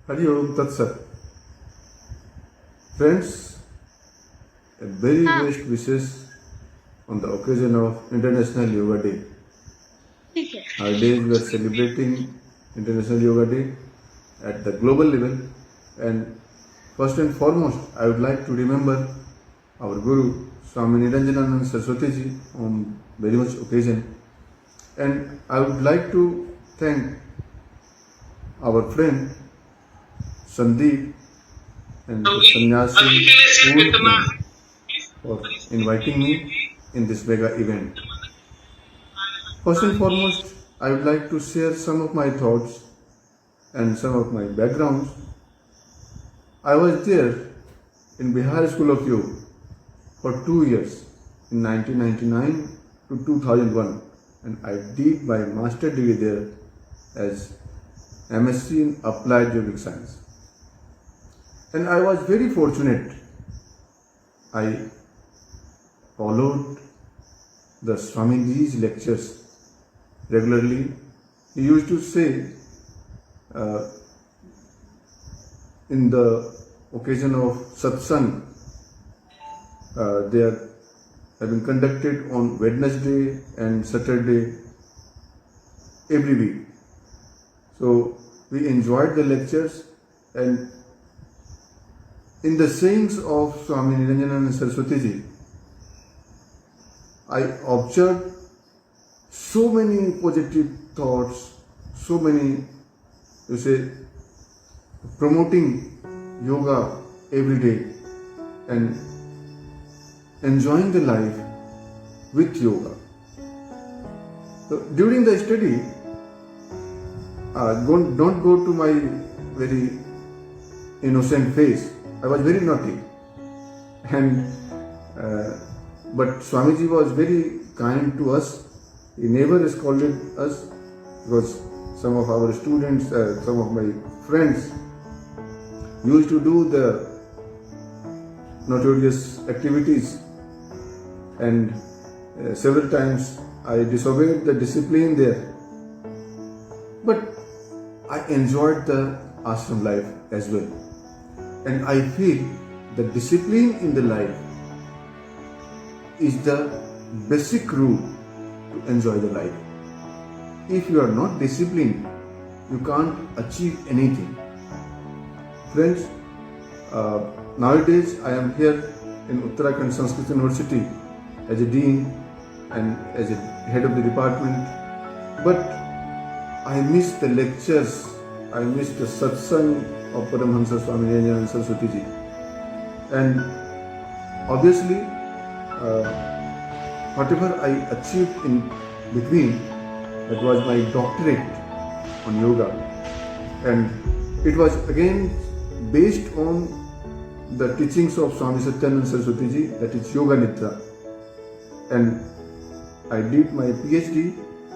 Hari Om Tat Sat. Friends, a very हाँ, best wishes on the occasion of International Yoga Day. ठीक है। Nowadays we are celebrating International Yoga Day at the global level, and first and foremost I would like to remember our Guru Swami Niranjananand Saraswati ji on very much occasion, and I would like to thank our friend Sandeep and the Sannyasi Pool Man for inviting me in this mega event. First and foremost, I would like to share some of my thoughts and some of my backgrounds. I was there in Bihar School of Yoga for 2 years in 1999 to 2001, and I did my master degree there as MSc in Applied Yogic Science. And I was very fortunate. I followed the Swamiji's lectures regularly. He used to say in the occasion of satsang, they are having conducted on Wednesday and Saturday every week. So we enjoyed the lectures, and in the sayings of Swami Niranjananda Saraswati ji, I observed so many positive thoughts, so many, you say, promoting yoga every day and enjoying the life with yoga. So during the study, don't go to my very innocent face. I was very naughty, and but Swamiji was very kind to us. He never scolded us because some of our students, some of my friends used to do the notorious activities, and several times I disobeyed the discipline there. But I enjoyed the ashram life as well, and I feel the discipline in the life is the basic rule to enjoy the life. If you are not disciplined, you can't achieve anything. Friends, nowadays I am here in Uttarakhand Sanskrit University as a dean and as a head of the department, but I miss the lectures, I miss the satsang of Paramhamsa Swami Niranjananda Saraswati ji, and obviously whatever I achieved in between, that was my doctorate on yoga, and it was again based on the teachings of Swami Satyananda Saraswati ji, that is Yoga Nidra, and I did my PhD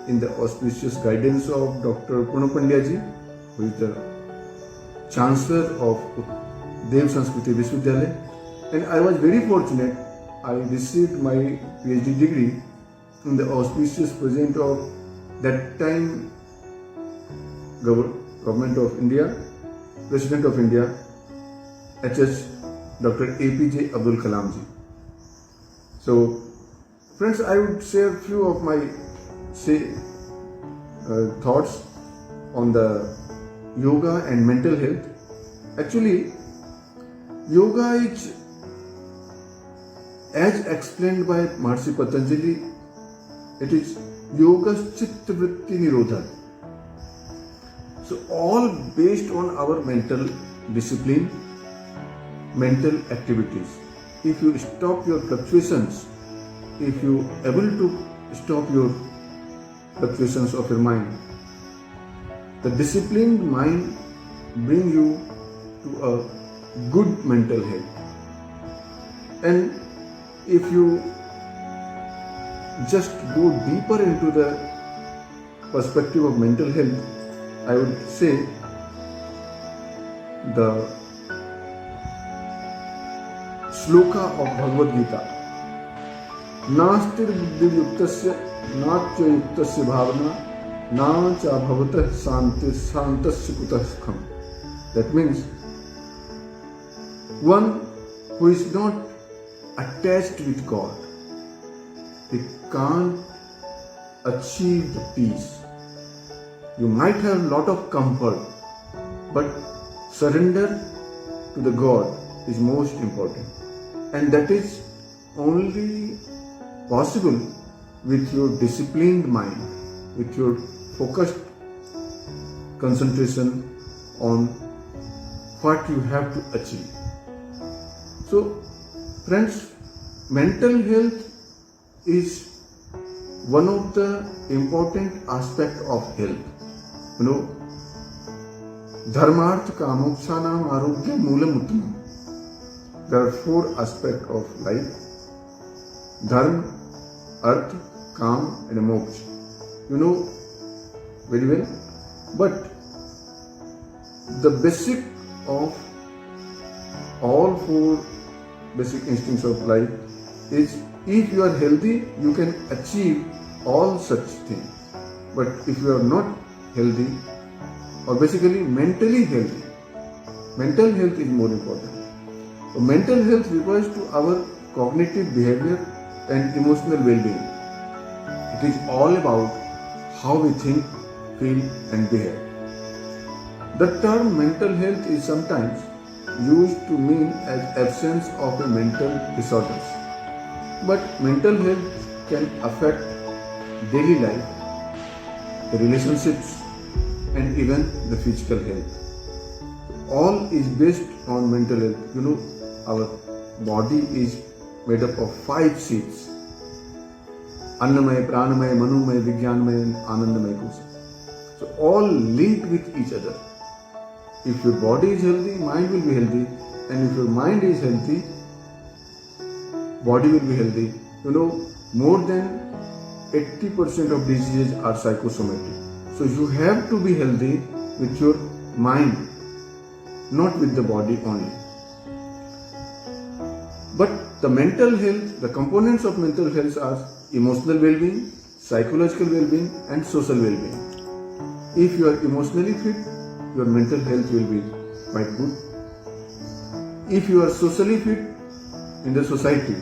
in the auspicious guidance of Dr. Purna Pandya ji, who is the Chancellor of Dev Sanskriti Vishwavidyalaya, and I was very fortunate. I received my PhD degree in the auspicious presence of that time Government of India, President of India, HS Dr. APJ Abdul Kalam ji. So, friends, I would share few of my thoughts on the yoga and mental health. Actually, yoga is, as explained by Maharishi Patanjali, it is Yoga's Chitta Vritti Nirodha. So all based on our mental discipline, mental activities. If you stop your fluctuations, if you able to stop your fluctuations of your mind, the disciplined mind bring you to a good mental health. And if you just go deeper into the perspective of mental health, I would say the shloka of Bhagavad Gita, नास्तिर बुद्धि युक्तस्य नाच्य युक्तस्य भावना नाचा भवतः शांति शांतस्य कुतः सुखम. That means one who is not attached with God, he can't achieve the peace. You might have a lot of comfort, but surrender to the God is most important. And that is only possible with your disciplined mind, with your focused concentration on what you have to achieve. So, friends, mental health is one of the important aspect of health. You know, dharmarth kamoksanam arogya moolam uttamam. There are four aspects of life: dharma, arth, kam, and moksha. You know very well. But the basic of all four basic instincts of life is, if you are healthy, you can achieve all such things. But if you are not healthy, or basically mentally healthy, mental health is more important. So mental health refers to our cognitive behavior and emotional well-being. It is all about how we think, feel, and behave. The term mental health is sometimes used to mean as absence of a mental disorders. But mental health can affect daily life, the relationships, and even the physical health. All is based on mental health. You know, our body is made up of 5 seats: Annamaya, Pranamaya, Manomaya, Vijnanamaya, and Anandamaya Kosha. So all linked with each other. If your body is healthy, mind will be healthy, and if your mind is healthy, body will be healthy. You know, more than 80% of diseases are psychosomatic. So you have to be healthy with your mind, not with the body only. But the mental health, the components of mental health are emotional well-being, psychological well-being, and social well-being. If you are emotionally fit, your mental health will be quite good. If you are socially fit in the society,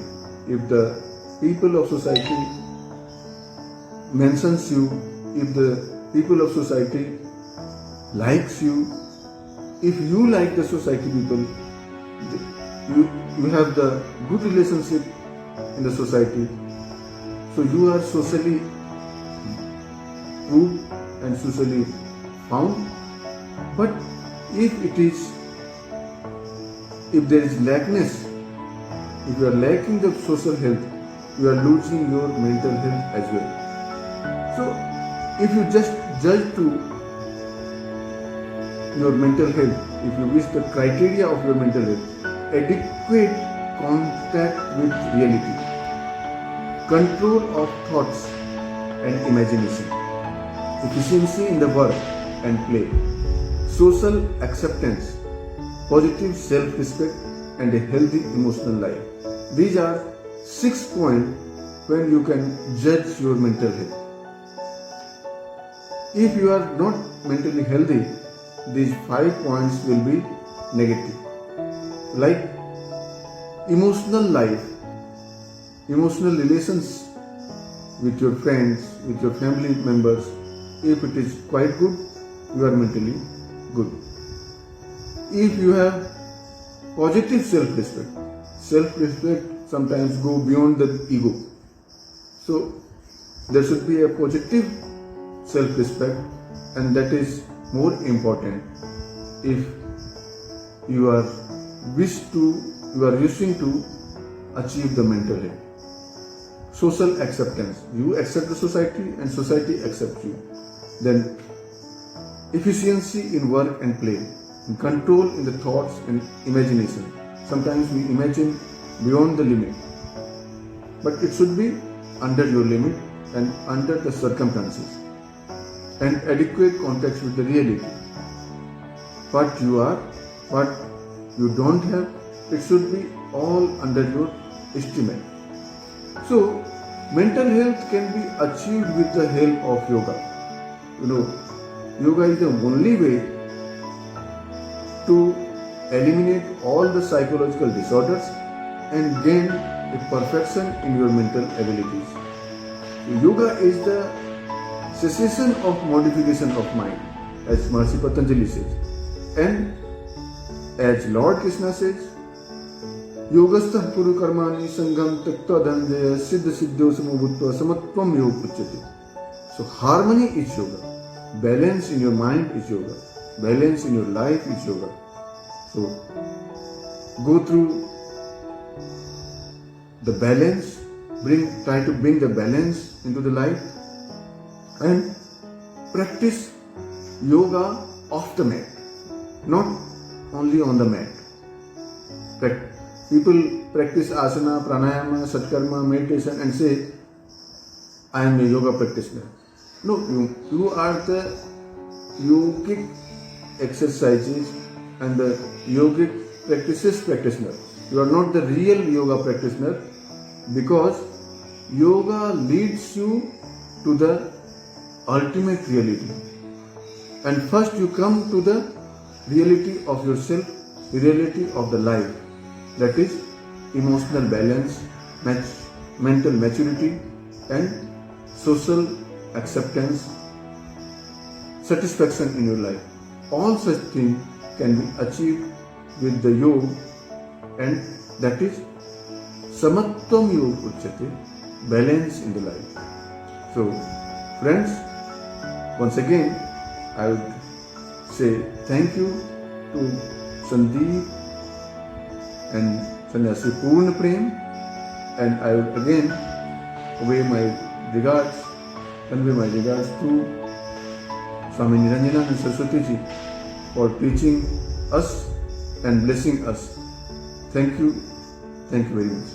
if the people of society mentions you, if the people of society likes you, if you like the society people, you have the good relationship in the society, so you are socially good and socially found. But if there is lackness, if you are lacking the social health, you are losing your mental health as well. So if you just judge to your mental health, if you wish the criteria of your mental health: adequate contact with reality, control of thoughts and imagination, efficiency in the work and play, social acceptance, positive self-respect, and a healthy emotional life. These are 6 points when you can judge your mental health. If you are not mentally healthy, these 5 points will be negative. Like emotional life, emotional relations with your friends, with your family members, if it is quite good, you are mentally good. If you have positive self-respect sometimes go beyond the ego. So there should be a positive self-respect, and that is more important if you are wishing to achieve the mental health. Social acceptance. You accept the society and society accepts you. Then efficiency in work and play, and control in the thoughts and imagination. Sometimes we imagine beyond the limit, but it should be under your limit and under the circumstances. And adequate contact with the reality. What you are, what you don't have, it should be all under your estimate. So, mental health can be achieved with the help of yoga. You know, yoga is the only way to eliminate all the psychological disorders and gain a perfection in your mental abilities. Yoga is the cessation of modification of mind, as Maharishi Patanjali says. And as Lord Krishna says, Yogastha Puru Karmani Sangam Takta Dhanjaya Siddha Siddho Samabhutva Samatvam Yoga Uchyate. So harmony is yoga. Balance in your mind is yoga. Balance in your life is yoga. So go through the balance, try to bring the balance into the life and practice yoga off the mat, not only on the mat. People practice asana, pranayama, satkarma, meditation and say, I am a yoga practitioner. No, you are the yogic exercises and the yogic practices practitioner. You are not the real yoga practitioner, because yoga leads you to the ultimate reality. And first you come to the reality of yourself, the reality of the life. That is emotional balance, mental maturity and social acceptance, satisfaction in your life. All such things can be achieved with the yoga, and that is Samatvam Yoga Uchyate, balance in the life. So friends, once again I would say thank you to Sandeep and Sannyasi Purna Prem, and I would again convey my regards to Swami Niranjananda Saraswati Ji for teaching us and blessing us. Thank you very much.